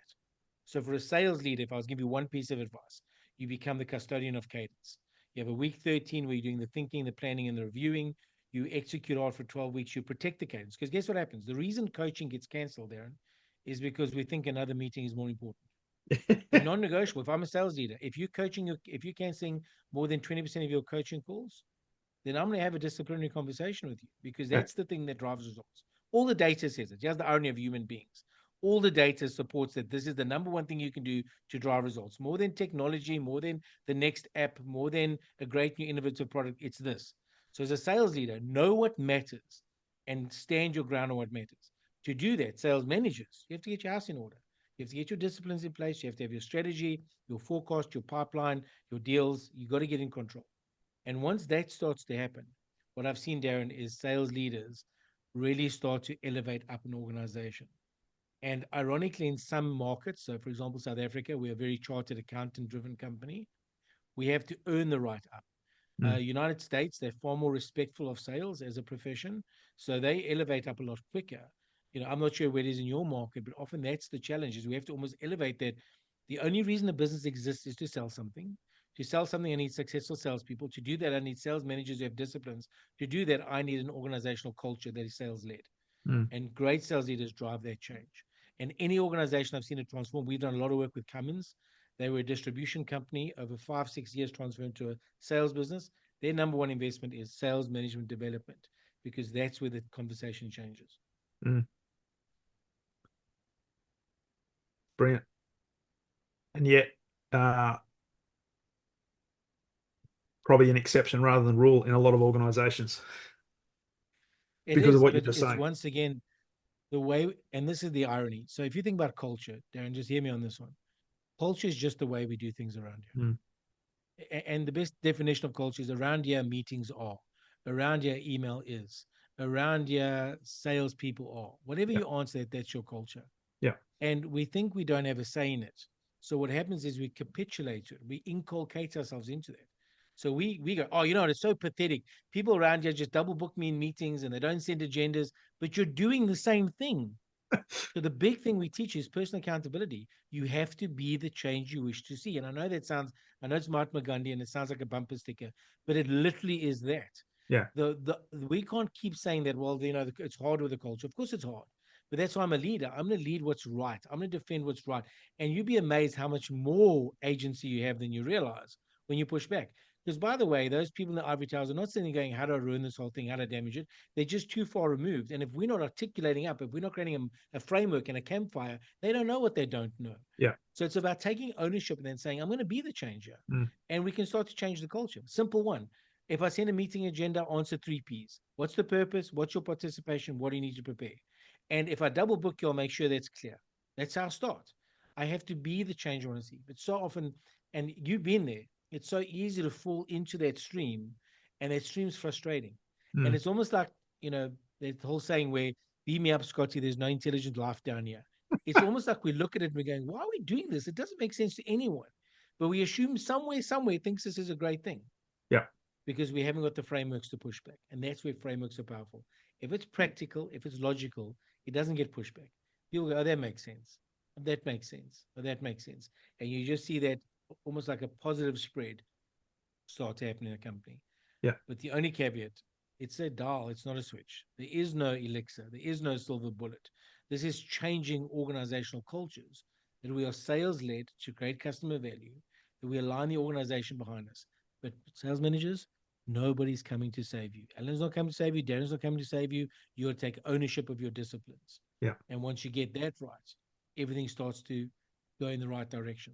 So for a sales leader, if I was giving you one piece of advice, you become the custodian of cadence. You have a week 13 where you're doing the thinking, the planning, and the reviewing. You execute hard for 12 weeks. You protect the cadence. Because guess what happens? The reason coaching gets canceled, Darren, is because we think another meeting is more important. They're non-negotiable. If I'm a sales leader, if you're canceling more than 20% of your coaching calls, then I'm going to have a disciplinary conversation with you because Yeah. that's the thing that drives results. All the data says it. Here's the irony of human beings. All the data supports that this is the number one thing you can do to drive results. More than technology, more than the next app, more than a great new innovative product, it's this. So as a sales leader, know what matters and stand your ground on what matters. To do that, sales managers, you have to get your house in order. You have to get your disciplines in place. You have to have your strategy, your forecast, your pipeline, your deals. You got to get in control. And once that starts to happen, what I've seen, Darren, is sales leaders really start to elevate up an organization. And ironically, in some markets, so for example, South Africa, we're a very chartered accountant driven company. We have to earn the right up. Mm, United States, they're far more respectful of sales as a profession. So they elevate up a lot quicker. I'm not sure where it is in your market, but often that's the challenge is we have to almost elevate that. The only reason a business exists is to sell something. To sell something, I need successful salespeople. To do that, I need sales managers who have disciplines. To do that, I need an organizational culture that is sales led. mm, And great sales leaders drive that change. And any organization I've seen it transform, we've done a lot of work with Cummins. They were a distribution company over 5, 6 years transformed to a sales business. Their number one investment is sales management development because that's where the conversation changes. mm. Brilliant. And yet, uh, probably an exception rather than rule in a lot of organizations It because of is, what you're but just it's saying. once again the way, and this is the irony. So if you think about culture, Darren, just hear me on this one. Culture is just the way we do things around Mm, here. And the best definition of culture is around here, meetings are, around here, email is, around here, salespeople are. Whatever yeah, you answer, that's your culture. yeah. And we think we don't have a say in it. So what happens is we capitulate to it. We inculcate ourselves into that. So we go, oh, it's so pathetic. People around here just double book me in meetings and they don't send agendas, but you're doing the same thing. So the big thing we teach is personal accountability. You have to be the change you wish to see. And I know it's Mahatma Gandhi and it sounds like a bumper sticker, but it literally is that. Yeah. We can't keep saying that, well, it's hard with the culture. Of course it's hard. But that's why I'm a leader. I'm going to lead what's right. I'm going to defend what's right. And you'd be amazed how much more agency you have than you realize when you push back. Because, by the way, those people in the ivory towers are not sitting going, how do I ruin this whole thing? How do I damage it? They're just too far removed. And if we're not articulating up, if we're not creating a framework and a campfire, they don't know what they don't know. Yeah. So it's about taking ownership and then saying, I'm going to be the changer. Mm. And we can start to change the culture. Simple one. If I send a meeting agenda, answer 3 Ps. What's the purpose? What's your participation? What do you need to prepare? And if I double book you, I'll make sure that's clear. That's how I start. I have to be the change I want to see. But so often, and you've been there, it's so easy to fall into that stream, and that stream's frustrating. And Mm. it's almost like, that whole saying where, beam me up, Scotty, there's no intelligent life down here. It's almost like we look at it and we're going, why are we doing this? It doesn't make sense to anyone. But we assume somewhere thinks this is a great thing Yeah. because we haven't got the frameworks to push back. And that's where frameworks are powerful. If it's practical, if it's logical, it doesn't get pushback. People go, oh, that makes sense. That makes sense. Or that makes sense. And you just see that almost like a positive spread start to happen in a company. Yeah. But the only caveat, it's a dial, it's not a switch. There is no elixir, there is no silver bullet. This is changing organizational cultures, that we are sales led to create customer value, that we align the organization behind us. But sales managers, nobody's coming to save you. Alan's not coming to save you. Darren's not coming to save you. You got to take ownership of your disciplines. Yeah. And once you get that right, everything starts to go in the right direction.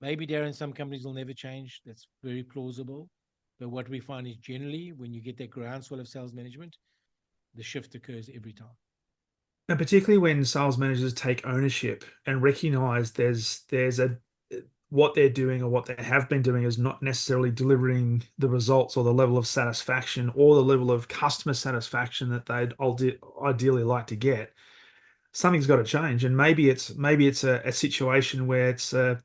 Maybe, Darren, some companies will never change. That's very plausible. But what we find is generally when you get that groundswell of sales management, the shift occurs every time. And particularly when sales managers take ownership and recognize there's a what they're doing or what they have been doing is not necessarily delivering the results or the level of satisfaction or the level of customer satisfaction that they'd ideally like to get. Something's got to change, and maybe it's a situation where it's a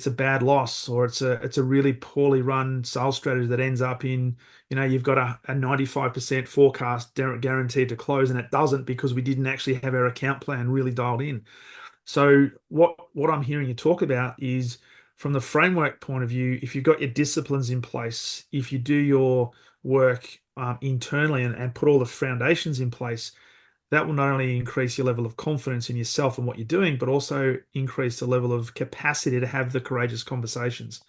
bad loss, or it's a really poorly run sales strategy that ends up in, you've got a 95% forecast guaranteed to close, and it doesn't because we didn't actually have our account plan really dialed in. So what I'm hearing you talk about is, from the framework point of view, if you've got your disciplines in place, if you do your work internally and put all the foundations in place, that will not only increase your level of confidence in yourself and what you're doing, but also increase the level of capacity to have the courageous conversations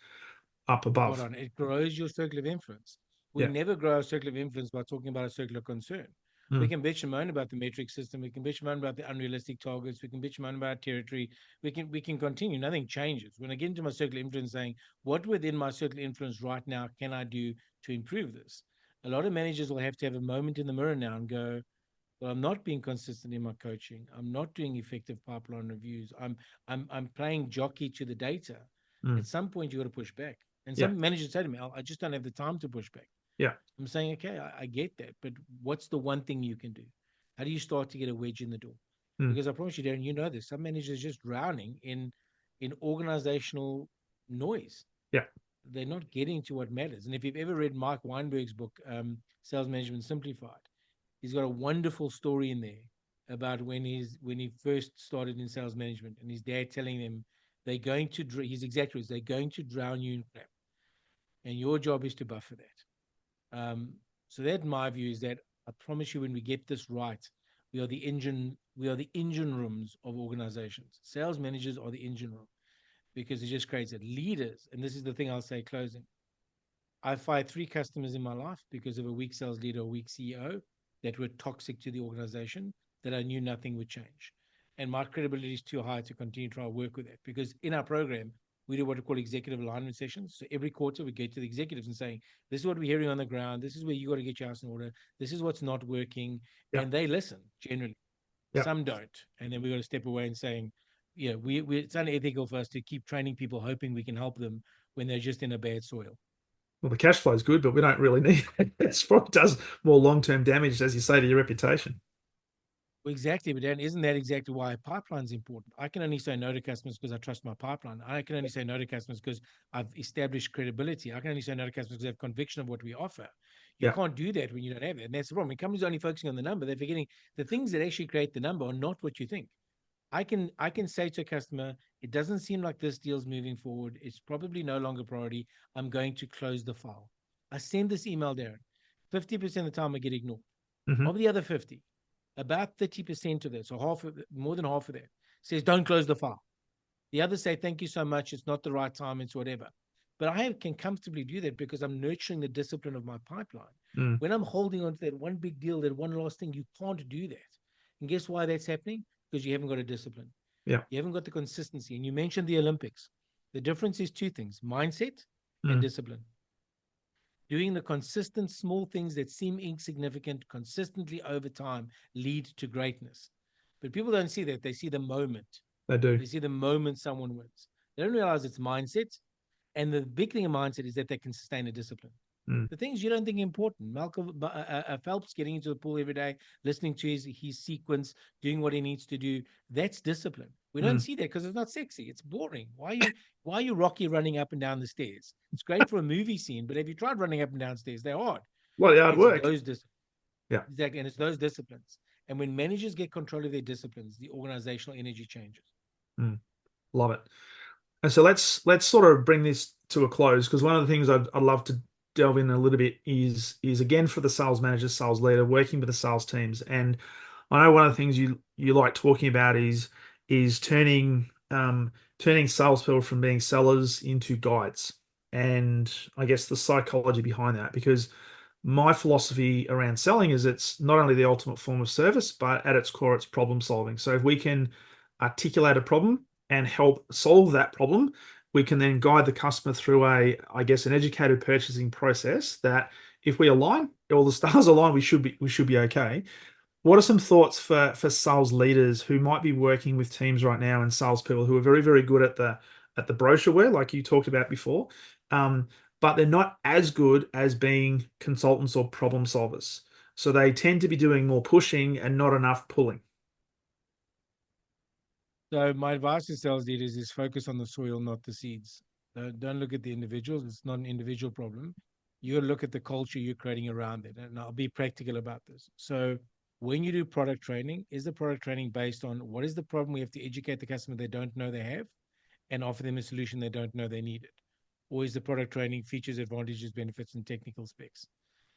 up Spot above. on. It grows your circle of influence. We Yeah. never grow our circle of influence by talking about a circle of concern. We Mm. can bitch and moan about the metric system. We can bitch and moan about the unrealistic targets. We can bitch and moan about territory. We can continue. Nothing changes. When I get into my circle of influence saying, what within my circle of influence right now can I do to improve this? A lot of managers will have to have a moment in the mirror now and go, well, I'm not being consistent in my coaching. I'm not doing effective pipeline reviews. I'm playing jockey to the data. Mm. At some point, you got to push back. And Yeah. some managers say to me, I just don't have the time to push back. Yeah. I'm saying, okay, I get that, but what's the one thing you can do? How do you start to get a wedge in the door? Mm. Because I promise you, Darren, you know this. Some managers are just drowning in organizational noise. Yeah. They're not getting to what matters. And if you've ever read Mike Weinberg's book, Sales Management Simplified, he's got a wonderful story in there about when he first started in sales management, and his dad telling him they're going to his exact words, they're going to drown you in crap, and your job is to buffer that. So that, in my view, is that I promise you, when we get this right, we are the engine. We are the engine rooms of organizations. Sales managers are the engine room because it just creates it. Leaders, and this is the thing I'll say closing. I fired 3 customers in my life because of a weak sales leader, a weak CEO that were toxic to the organization, that I knew nothing would change. And my credibility is too high to continue to try to work with that, because in our program, we do what we call executive alignment sessions. So every quarter we go to the executives and saying, this is what we're hearing on the ground. This is where you got to get your house in order. This is what's not working. Yeah. And they listen generally. Yeah. Some don't. And then we got to step away and saying, yeah, it's unethical for us to keep training people hoping we can help them when they're just in a bad soil. Well, the cash flow is good, but we don't really need it. It probably does more long-term damage, as you say, to your reputation. Well, exactly, but Dan, isn't that exactly why pipeline is important? I can only say no to customers because I trust my pipeline. I can only say no to customers because I've established credibility. I can only say no to customers because I have conviction of what we offer. You Yeah. can't do that when you don't have that. And that's the problem. When companies are only focusing on the number, they're forgetting the things that actually create the number are not what you think. I can say to a customer, it doesn't seem like this deal's moving forward. It's probably no longer priority. I'm going to close the file. I send this email, Darren. 50% of the time I get ignored. Hmm. Of the other 50, about 30% of that, so half of it, more than half of that, says don't close the file. The others say, thank you so much. It's not the right time. It's whatever. But I can comfortably do that because I'm nurturing the discipline of my pipeline. Mm. When I'm holding on to that one big deal, that one last thing, you can't do that. And guess why that's happening? Because you haven't got a discipline. Yeah. You haven't got the consistency. And you mentioned the Olympics. The difference is two things: mindset and Mm. discipline. Doing the consistent small things that seem insignificant consistently over time lead to greatness. But people don't see that. They see the moment. They do. They see the moment someone wins. They don't realize it's mindset. And the big thing in mindset is that they can sustain a discipline. Mm. The things you don't think are important. Malcolm Phelps getting into the pool every day, listening to his sequence, doing what he needs to do. That's discipline. We don't Mm. see that because it's not sexy. It's boring. Why are you Rocky running up and down the stairs? It's great for a movie scene, but have you tried running up and down stairs? They're hard. Well, hard It's work. those disciplines. Yeah. Exactly. And it's those disciplines. And when managers get control of their disciplines, the organizational energy changes. Mm. Love it. And so let's sort of bring this to a close, because one of the things I'd love to delve in a little bit is again for the sales manager, sales leader, working with the sales teams. And I know one of the things you like talking about is turning salespeople from being sellers into guides, and I guess the psychology behind that. Because my philosophy around selling is it's not only the ultimate form of service, but at its core, it's problem solving. So if we can articulate a problem and help solve that problem, we can then guide the customer through I guess, an educated purchasing process that if we align, all the stars align, we should be okay. What are some thoughts for sales leaders who might be working with teams right now and salespeople who are very, very good at the brochureware, like you talked about before, um, but they're not as good as being consultants or problem solvers. So they tend to be doing more pushing and not enough pulling. So my advice to sales leaders is focus on the soil, not the seeds. Don't look at the individuals. It's not an individual problem. You got to look at the culture you're creating around it. And I'll be practical about this. So when you do product training, is the product training based on what is the problem we have to educate the customer they don't know they have and offer them a solution they don't know they needed? Or is the product training features, advantages, benefits, and technical specs?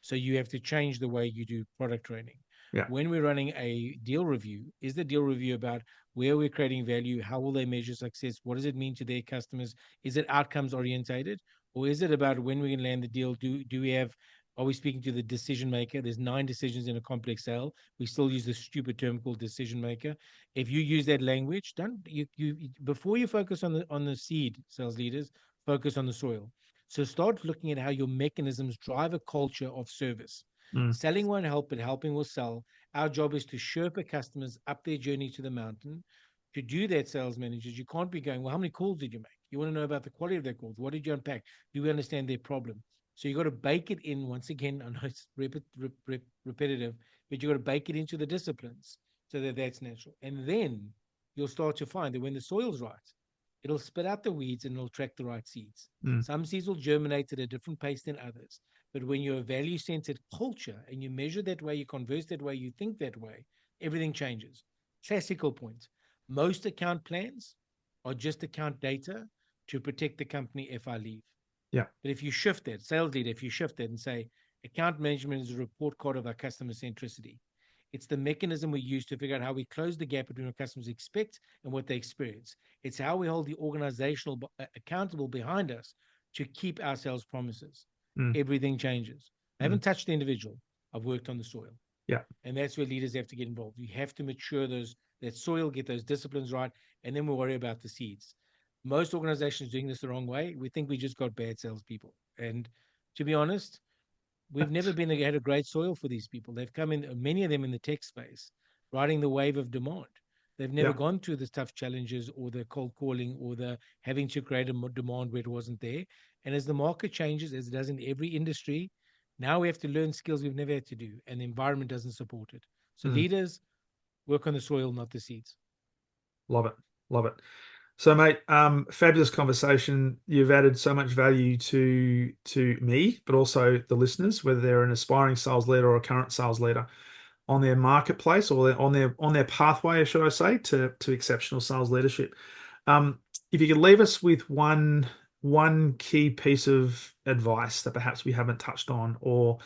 So you have to change the way you do product training. Yeah. When we're running a deal review, is the deal review about where we're creating value? How will they measure success? What does it mean to their customers? Is it outcomes orientated? Or is it about when we can land the deal? Do we have, are we speaking to the decision maker? There's 9 decisions in a complex sale. We still use the stupid term called decision maker. If you use that language, don't you before you focus on the seed, sales leaders, focus on the soil. So start looking at how your mechanisms drive a culture of service. Mm. Selling won't help, but helping will sell. Our job is to Sherpa customers up their journey to the mountain. To do that, sales managers, you can't be going, well, how many calls did you make? You want to know about the quality of their calls. What did you unpack? Do we understand their problem? So you got to bake it in once again. I know it's repetitive, but you got to bake it into the disciplines so that that's natural. And then you'll start to find that when the soil's right, it'll spit out the weeds and it'll track the right seeds. Mm. Some seeds will germinate at a different pace than others. But when you're a value centered culture and you measure that way, you converse that way, you think that way, everything changes. Classical point: most account plans are just account data to protect the company if I leave. Yeah. But if you shift that, sales leader, if you shift that and say, account management is a report card of our customer centricity, it's the mechanism we use to figure out how we close the gap between what customers expect and what they experience. It's how we hold the organizational accountable behind us to keep our sales promises. Mm. Everything changes. I Mm. haven't touched the individual. I've worked on the soil. Yeah. And that's where leaders have to get involved. You have to mature that soil, get those disciplines right, and then we'll worry about the seeds. Most organizations doing this the wrong way. We think we just got bad salespeople. And to be honest, we've never had a great soil for these people. They've come in, many of them in the tech space, riding the wave of demand. They've never Yeah. gone through the tough challenges or the cold calling or the having to create a demand where it wasn't there. And as the market changes, as it does in every industry, now we have to learn skills we've never had to do, and the environment doesn't support it. So Mm. leaders work on the soil, not the seeds. Love it. Love it. So, mate, fabulous conversation. You've added so much value to me, but also the listeners, whether they're an aspiring sales leader or a current sales leader, on their marketplace or on their pathway, should I say, to exceptional sales leadership. If you could leave us with one key piece of advice that perhaps we haven't touched on, or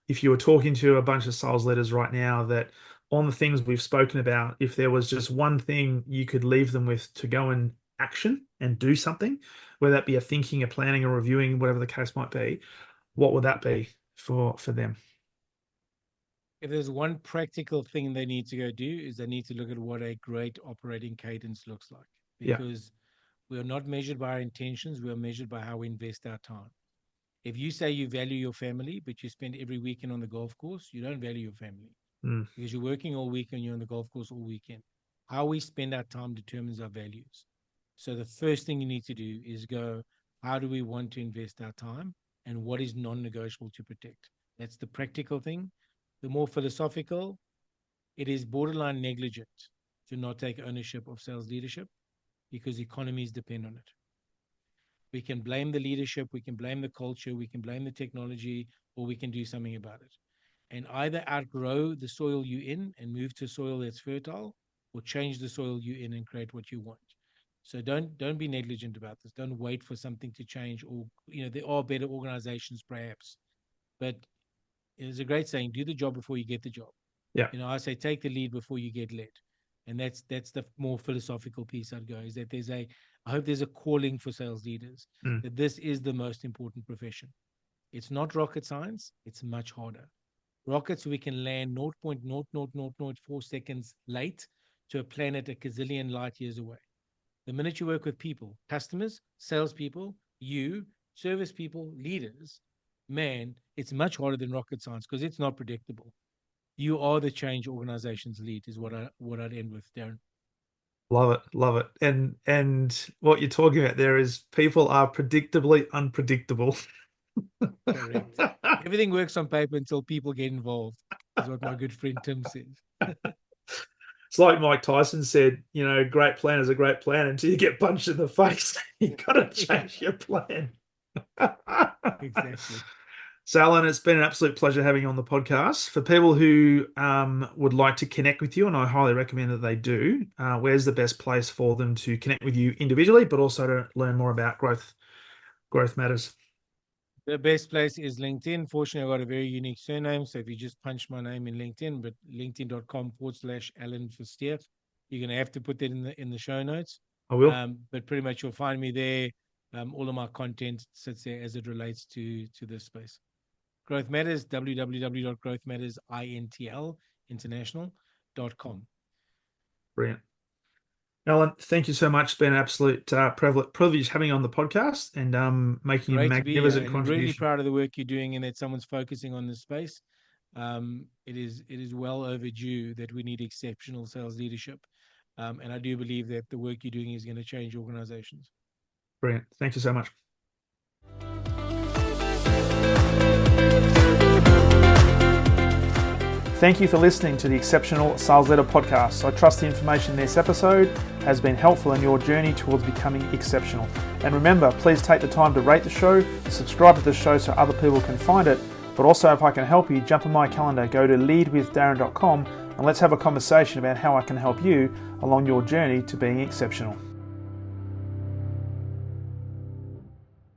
if you were talking to a bunch of sales leaders right now that on the things we've spoken about, if there was just one thing you could leave them with to go and action and do something, whether that be a thinking, a planning, a reviewing, whatever the case might be, what would that be for them? If there's one practical thing they need to go do, is they need to look at what a great operating cadence looks like, Yeah. because we are not measured by our intentions. We are measured by how we invest our time. If you say you value your family, but you spend every weekend on the golf course, you don't value your family, Mm. because you're working all week and you're on the golf course all weekend. How we spend our time determines our values. So the first thing you need to do is go, how do we want to invest our time, and what is non-negotiable to protect? That's the practical thing. The more philosophical, it is borderline negligent to not take ownership of sales leadership, because economies depend on it. We can blame the leadership, we can blame the culture, we can blame the technology, or we can do something about it. And either outgrow the soil you're in and move to a soil that's fertile, or change the soil you're in and create what you want. So don't be negligent about this. Don't wait for something to change. Or, there are better organizations perhaps, but there's a great saying: do the job before you get the job. Yeah. I say take the lead before you get led. And that's the more philosophical piece I'd go, is that I hope there's a calling for sales leaders, Mm. that this is the most important profession. It's not rocket science. It's much harder. Rockets, we can land 0.00004 seconds late to a planet a gazillion light years away. The minute you work with people, customers, salespeople, service people, leaders, man, it's much harder than rocket science, because it's not predictable. You are the change organizations lead, is what I'd end with, Darren. Love it, love it. And what you're talking about there is people are predictably unpredictable. Correct. Everything works on paper until people get involved, is what my good friend Tim says. It's like Mike Tyson said, great plan is a great plan until you get punched in the face. You got to change your plan. Exactly. So, Alan, it's been an absolute pleasure having you on the podcast. For people who would like to connect with you, and I highly recommend that they do, where's the best place for them to connect with you individually, but also to learn more about growth matters? The best place is LinkedIn. Fortunately, I've got a very unique surname. So if you just punch my name in LinkedIn, but linkedin.com/Alan Versteeg, you're going to have to put that in the show notes. I will. But pretty much you'll find me there. All of my content sits there as it relates to this space. Growth Matters, www.growthmattersinternational.com. Brilliant. Alan, thank you so much. It's been an absolute privilege having you on the podcast and making a Great to be here, magnificent and really contribution. proud of the work you're doing, and that someone's focusing on this space. It is well overdue that we need exceptional sales leadership, and I do believe that the work you're doing is going to change organizations. Brilliant. Thank you so much. Thank you for listening to the Exceptional Sales Leader Podcast. I trust the information in this episode has been helpful in your journey towards becoming exceptional. And remember, please take the time to rate the show, subscribe to the show so other people can find it. But also, if I can help you, jump on my calendar, go to leadwithdarren.com, and let's have a conversation about how I can help you along your journey to being exceptional.